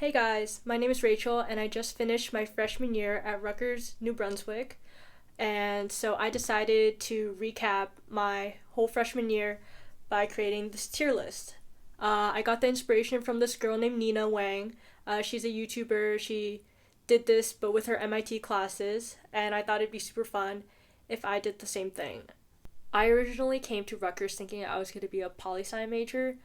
Hey guys, my name is Rachel and I just finished my freshman year at Rutgers, New Brunswick. And so I decided to recap my whole freshman year by creating this tier list. I got the inspiration from this girl named Nina Wang. She's a YouTuber. She did this but with her MIT classes, and I thought it'd be super fun if I did the same thing. I originally came to Rutgers thinking I was going to be a poli-sci major,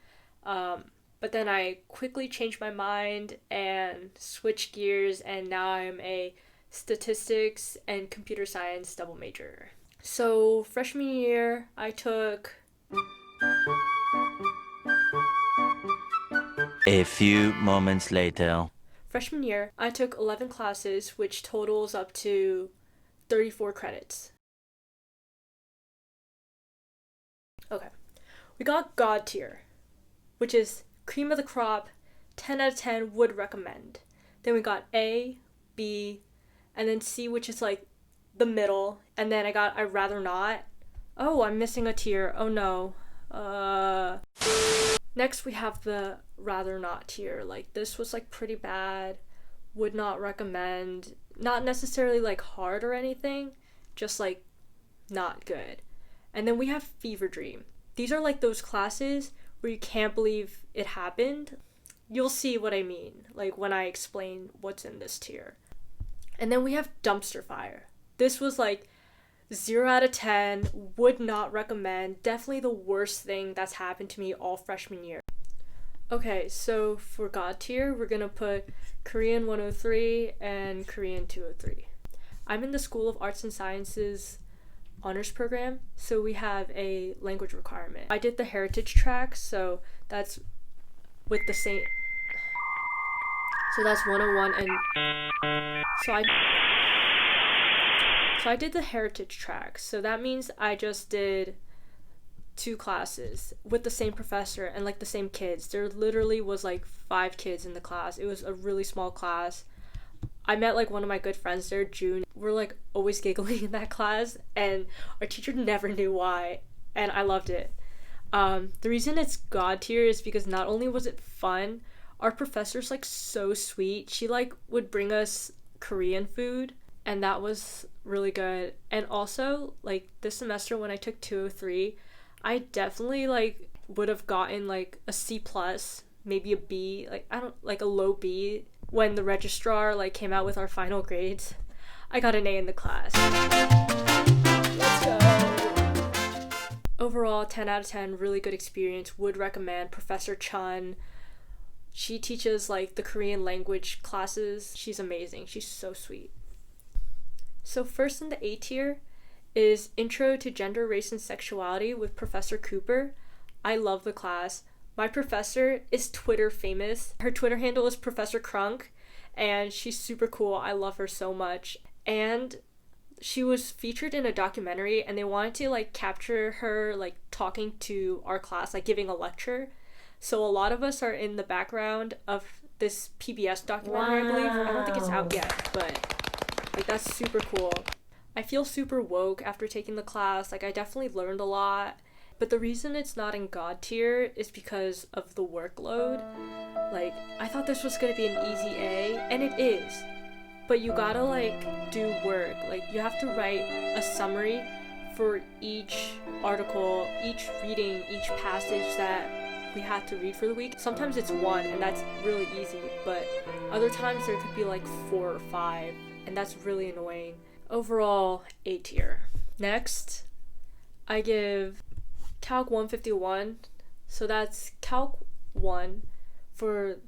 but then I quickly changed my mind and switched gears, and now I'm a statistics and computer science double major. So freshman year, I took A few moments later. Freshman year, I took 11 classes, which totals up to 34 credits. Okay, we got God tier, which is cream of the crop, 10 out of 10, would recommend. Then we got A, B, and then C, which is like the middle, and then I got I'd rather not. Oh, I'm missing a tier. Oh no. Next we have the rather not tier. Like, this was like pretty bad, would not recommend. Not necessarily like hard or anything, just like not good. And then we have Fever Dream. These are like those classes where you can't believe it happened. You'll see what I mean, like when I explain what's in this tier. And then we have Dumpster Fire. This was like 0 out of 10, would not recommend. Definitely the worst thing that's happened to me all freshman year. Okay, so for God tier, we're gonna put Korean 103 and Korean 203. I'm in the School of Arts and Sciences honors program, so we have a language requirement. I did the heritage track, so that's with the same, so that's 101, and so I did the heritage track, so that means I just did 2 classes with the same professor and like the same kids. There literally was like 5 kids in the class. It was a really small class. I met like one of my good friends there, June. We're like always giggling in that class, and our teacher never knew why, and I loved it. The reason it's God tier is because not only was it fun, our professor's like so sweet. She like would bring us Korean food, and that was really good. And also, like, this semester when I took 203, I definitely like would have gotten like a C plus, maybe a B, like I don't like a low B. When the registrar like came out with our final grades, I got an A in the class. Let's go. Overall, 10 out of 10, really good experience. Would recommend. Professor Chun. She teaches like the Korean language classes. She's amazing. She's so sweet. So first in the A tier is Intro to Gender, Race, and Sexuality with Professor Cooper. I love the class. My professor is Twitter famous. Her Twitter handle is Professor Crunk, and she's super cool. I love her so much. And she was featured in a documentary, and they wanted to like capture her like talking to our class, like giving a lecture. So a lot of us are in the background of this PBS documentary, I believe. I don't think it's out yet, but like that's super cool. I feel super woke after taking the class. Like, I definitely learned a lot. But the reason it's not in God tier is because of the workload. Like, I thought this was gonna be an easy A, and it is. But you gotta, like, do work. Like, you have to write a summary for each article, each reading, each passage that we had to read for the week. Sometimes it's 1, and that's really easy. But other times there could be, like, 4 or 5, and that's really annoying. Overall, A tier. Next, I give Calc 151, so that's Calc 1 for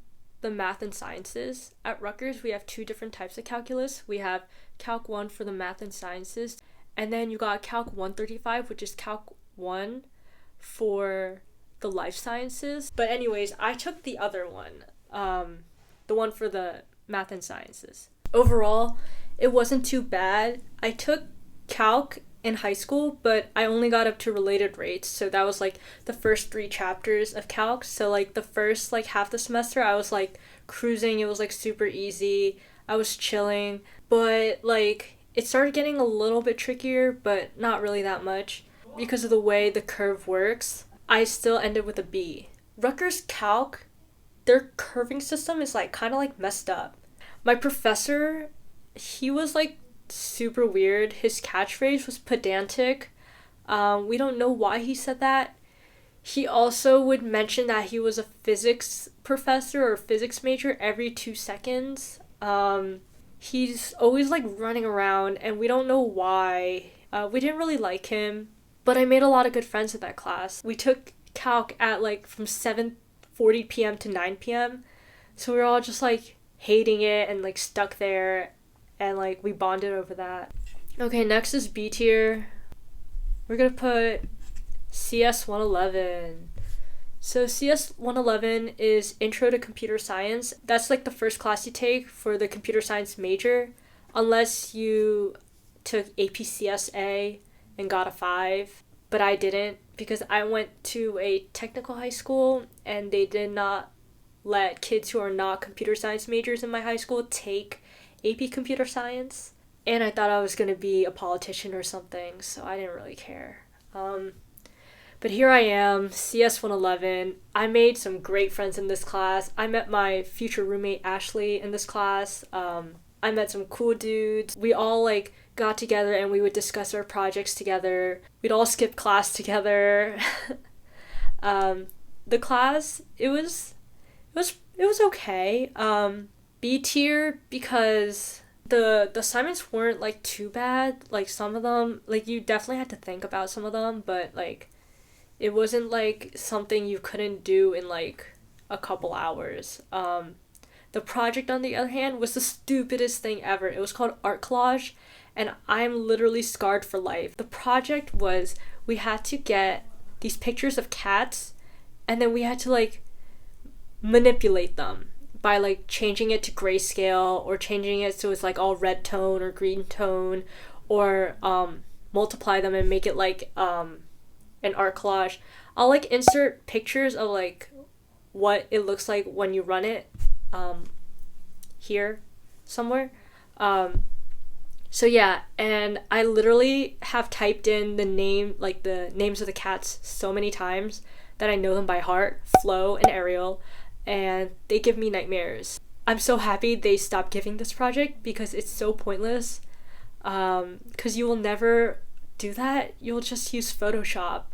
the math and sciences. At Rutgers, we have 2 different types of calculus. We have Calc 1 for the math and sciences, and then you got Calc 135, which is Calc 1 for the life sciences. But anyways, I took the other one, the one for the math and sciences. Overall, it wasn't too bad. I took calc in high school, but I only got up to related rates, so that was like the first 3 chapters of calc. So like the first like half the semester I was like cruising. It was like super easy. I was chilling, but like it started getting a little bit trickier, but not really that much because of the way the curve works. I still ended with a B. Rutgers calc their curving system is like kind of like messed up. My professor, he was like super weird. His catchphrase was pedantic. We don't know why he said that. He also would mention that he was a physics professor or physics major every 2 seconds. He's always like running around and we don't know why. We didn't really like him, but I made a lot of good friends in that class. We took calc at like from 7:40 p.m. to 9 p.m. So we were all just like hating it and like stuck there, and like we bonded over that. Okay, next is B tier. We're gonna put CS 111. So CS 111 is Intro to Computer Science. That's like the first class you take for the computer science major, unless you took APCSA and got a 5. But I didn't, because I went to a technical high school and they did not let kids who are not computer science majors in my high school take AP Computer Science. And I thought I was going to be a politician or something, so I didn't really care. But here I am, CS 111. I made some great friends in this class. I met my future roommate Ashley in this class. I met some cool dudes. We all like got together and we would discuss our projects together. We'd all skip class together. The class, it was okay. B tier because the assignments weren't like too bad. Like some of them, like you definitely had to think about some of them, but like it wasn't like something you couldn't do in like a couple hours. The project, on the other hand, was the stupidest thing ever. It was called art collage, and I'm literally scarred for life. The project was, we had to get these pictures of cats, and then we had to like manipulate them by like changing it to grayscale, or changing it so it's like all red tone or green tone, or multiply them and make it like an art collage. I'll like insert pictures of like what it looks like when you run it here somewhere. So yeah, and I literally have typed in the names of the cats so many times that I know them by heart, Flo and Ariel, and they give me nightmares. I'm so happy they stopped giving this project because it's so pointless. Because you will never do that. You'll just use Photoshop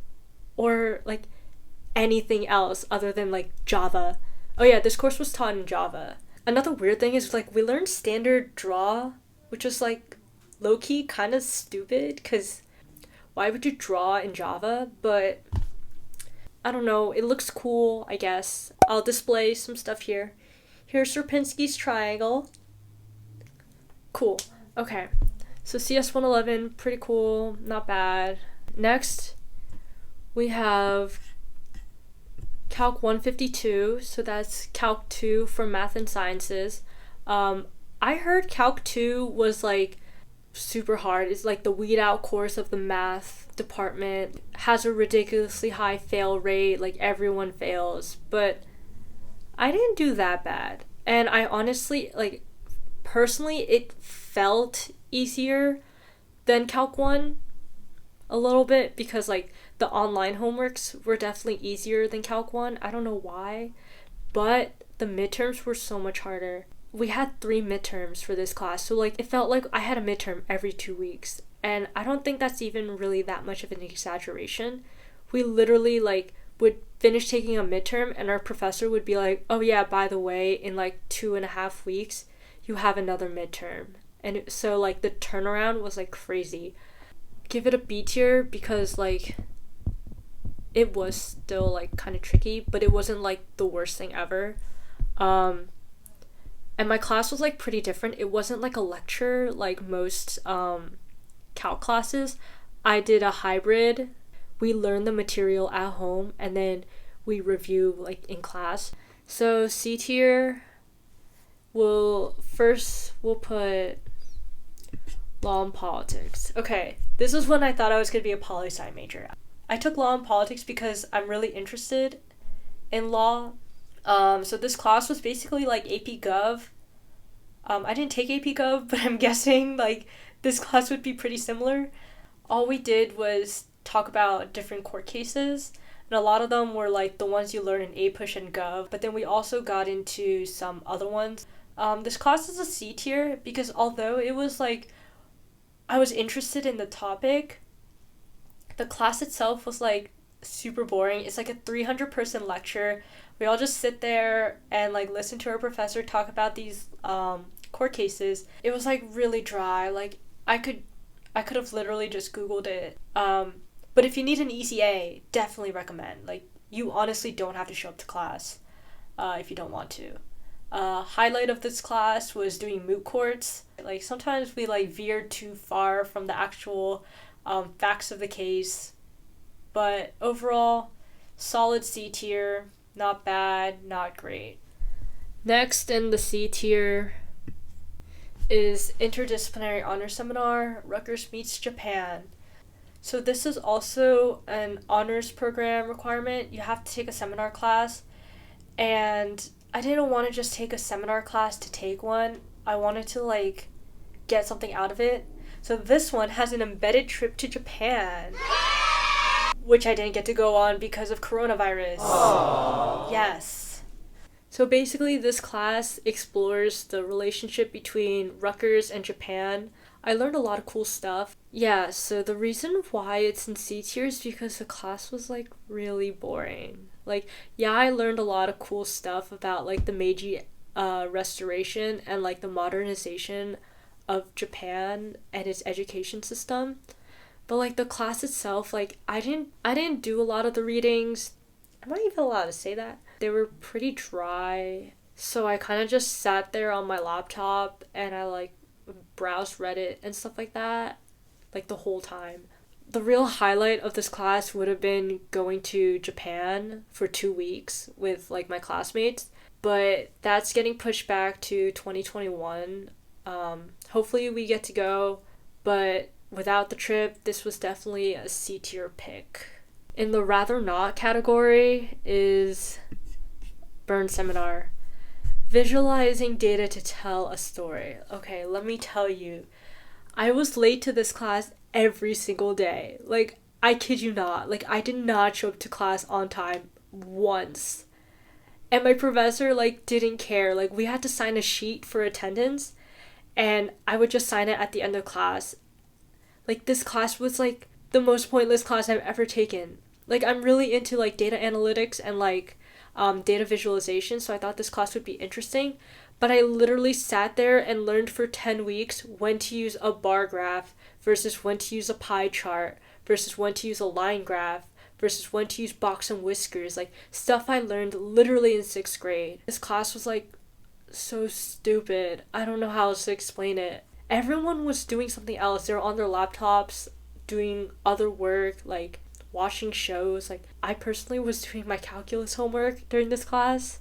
or like anything else other than like Java. Oh yeah, this course was taught in Java. Another weird thing is like we learned standard draw, which was like low-key kind of stupid because why would you draw in Java? But I don't know, it looks cool, I guess. I'll display some stuff here. Here's Sierpinski's triangle. Cool. Okay. So CS 111, pretty cool, not bad. Next, we have Calc 152, so that's Calc 2 for Math and Sciences. I heard Calc 2 was like super hard. It's like the weed out course of the math department. Has a ridiculously high fail rate, like everyone fails. But I didn't do that bad. And I honestly, like, personally, it felt easier than Calc 1 a little bit because like the online homeworks were definitely easier than Calc 1. I don't know why, but the midterms were so much harder. We had 3 midterms for this class, so like it felt like I had a midterm every 2 weeks, and I don't think that's even really that much of an exaggeration. We literally like would finish taking a midterm and our professor would be like, oh yeah, by the way, in like 2.5 weeks you have another midterm. And so like the turnaround was like crazy. Give it a B tier because like it was still like kind of tricky, but it wasn't like the worst thing ever. And my class was like pretty different. It wasn't like a lecture like most calc classes. I did a hybrid. We learned the material at home and then we review like in class. So C tier, we'll put law and politics. Okay, this was when I thought I was going to be a poli-sci major. I took law and politics because I'm really interested in law. So this class was basically like AP Gov. I didn't take AP Gov, but I'm guessing like this class would be pretty similar. All we did was talk about different court cases. And a lot of them were like the ones you learn in APUSH and Gov, but then we also got into some other ones. This class is a C tier because although it was like, I was interested in the topic, the class itself was like super boring. It's like a 300-person lecture. We all just sit there and like listen to our professor talk about these court cases. It was like really dry. Like I could have literally just Googled it. But if you need an easy A, definitely recommend. Like, you honestly don't have to show up to class if you don't want to. Highlight of this class was doing moot courts. Like, sometimes we like veered too far from the actual facts of the case. But overall, solid C tier. Not bad, not great. Next in the C tier is Interdisciplinary Honor Seminar, Rutgers meets Japan. So this is also an honors program requirement. You have to take a seminar class, and I didn't want to just take a seminar class to take one. I wanted to like get something out of it. So this one has an embedded trip to Japan, which I didn't get to go on because of coronavirus. Aww. Yes. So basically this class explores the relationship between Rutgers and Japan. I learned a lot of cool stuff. Yeah, so the reason why it's in C tier is because the class was like really boring. Like, yeah, I learned a lot of cool stuff about like the Meiji restoration and like the modernization of Japan and its education system. But like the class itself, like I didn't do a lot of the readings. Am I even allowed to say that? They were pretty dry. So I kind of just sat there on my laptop and I like browsed Reddit and stuff like that, like the whole time. The real highlight of this class would have been going to Japan for 2 weeks with like my classmates, but that's getting pushed back to 2021. Hopefully we get to go, but without the trip, this was definitely a C tier pick. In the rather not category is Byrnes Seminar. Visualizing data to tell a story. Okay, let me tell you, I was late to this class every single day. Like, I kid you not. Like, I did not show up to class on time once. And my professor, like, didn't care. Like, we had to sign a sheet for attendance, and I would just sign it at the end of class. Like, this class was, like, the most pointless class I've ever taken. Like, I'm really into, like, data analytics and, like, data visualization, so I thought this class would be interesting, but I literally sat there and learned for 10 weeks when to use a bar graph versus when to use a pie chart versus when to use a line graph versus when to use box and whiskers, like stuff I learned literally in 6th grade. This class was like so stupid. I don't know how else to explain it. Everyone was doing something else. They were on their laptops doing other work, like watching shows. Like, I personally was doing my calculus homework during this class.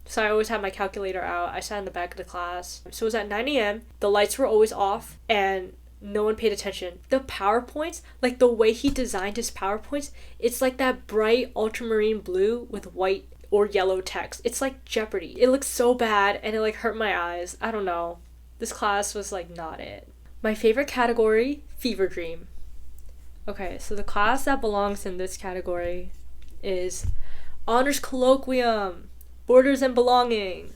So I always had my calculator out. I sat in the back of the class. So it was at 9 a.m. The lights were always off and no one paid attention. The PowerPoints, like the way he designed his PowerPoints, it's like that bright ultramarine blue with white or yellow text. It's like Jeopardy. It looks so bad and it like hurt my eyes. I don't know. This class was like not it. My favorite category, Fever Dream. Okay, so the class that belongs in this category is Honors Colloquium, Borders and Belonging.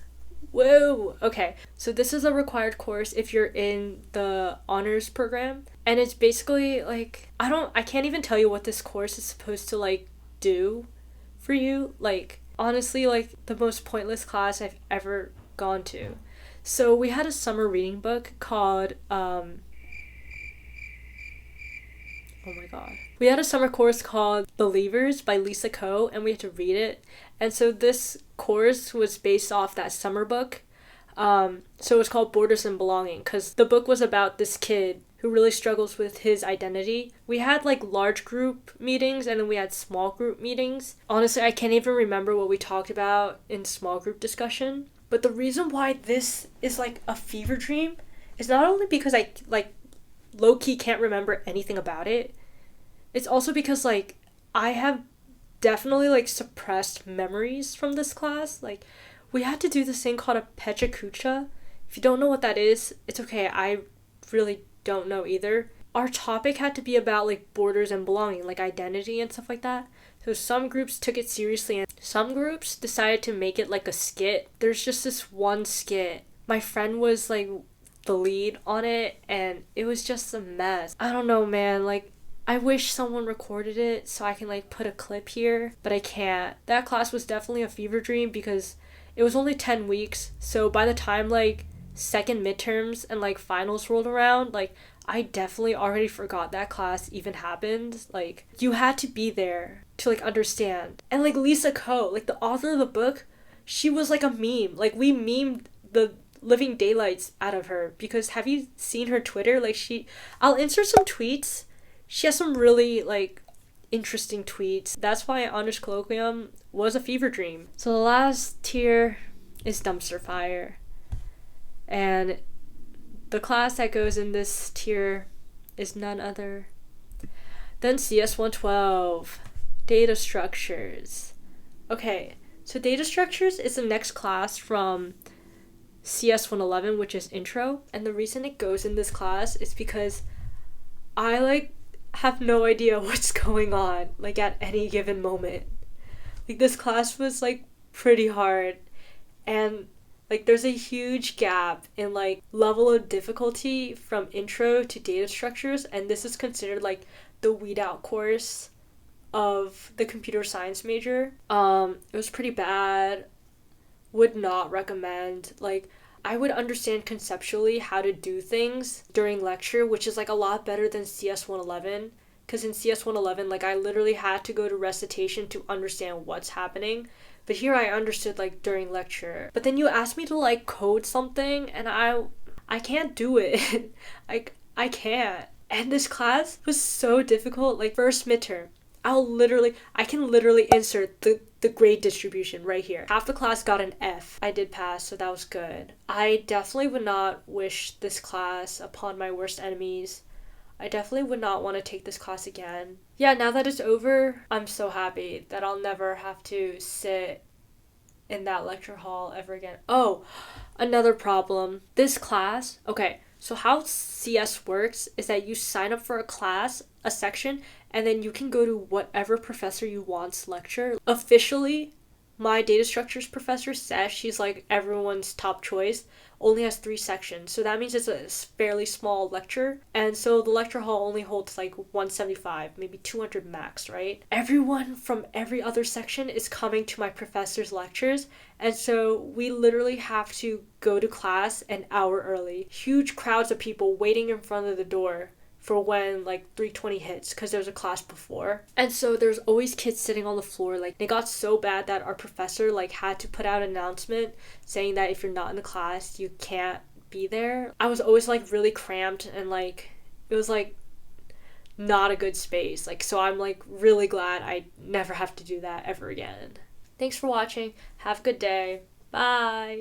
Whoa! Okay, so this is a required course if you're in the honors program, and it's basically like, I can't even tell you what this course is supposed to like do for you. Like, honestly, like the most pointless class I've ever gone to. So we had a summer reading book called oh my god. We had a summer course called Believers by Lisa Ko, and we had to read it. And so this course was based off that summer book. So it was called Borders and Belonging, because the book was about this kid who really struggles with his identity. We had like large group meetings and then we had small group meetings. Honestly, I can't even remember what we talked about in small group discussion. But the reason why this is like a fever dream is not only because I like low-key can't remember anything about it, it's also because like I have definitely like suppressed memories from this class. Like, we had to do this thing called a pechakucha. If you don't know what that is, it's okay. I really don't know either. Our topic had to be about like borders and belonging, like identity and stuff like that. So some groups took it seriously and some groups decided to make it like a skit. There's just this one skit. My friend was like the lead on it and it was just a mess. I don't know, man. Like, I wish someone recorded it so I can like put a clip here, but I can't. That class was definitely a fever dream because it was only 10 weeks. So by the time like second midterms and like finals rolled around, like I definitely already forgot that class even happened. Like, you had to be there to like understand. And like Lisa Ko, like the author of the book, she was like a meme. Like, we memed the living daylights out of her because have you seen her Twitter? Like, I'll insert some tweets. She has some really like interesting tweets. That's why Honors Colloquium was a fever dream. So the last tier is dumpster fire. And the class that goes in this tier is none other than CS112, data structures. Okay, so data structures is the next class from CS111, which is intro. And the reason it goes in this class is because I like have no idea what's going on like at any given moment. Like, this class was like pretty hard and like there's a huge gap in like level of difficulty from intro to data structures, and this is considered like the weed out course of the computer science major. It was pretty bad. Would not recommend. Like, I would understand conceptually how to do things during lecture, which is like a lot better than CS111. Because in CS111, like I literally had to go to recitation to understand what's happening. But here I understood like during lecture. But then you asked me to like code something and I can't do it. I can't. And this class was so difficult. Like, first midterm, I can literally insert the grade distribution right here. Half the class got an F. I did pass, so that was good. I definitely would not wish this class upon my worst enemies. I definitely would not want to take this class again. Yeah, now that it's over, I'm so happy that I'll never have to sit in that lecture hall ever again. Oh, another problem. This class, okay, so how CS works is that you sign up for a class, a section, and then you can go to whatever professor you want's lecture. Officially, my data structures professor says she's like everyone's top choice, only has 3 sections. So that means it's a fairly small lecture. And so the lecture hall only holds like 175, maybe 200 max, right? Everyone from every other section is coming to my professor's lectures. And so we literally have to go to class an hour early. Huge crowds of people waiting in front of the door for when like 3:20 hits because there's a class before. And so there's always kids sitting on the floor. Like, it got so bad that our professor like had to put out an announcement saying that if you're not in the class you can't be there. I was always like really cramped and like it was like not a good space. Like, so I'm like really glad I never have to do that ever again. Thanks for watching. Have a good day. Bye.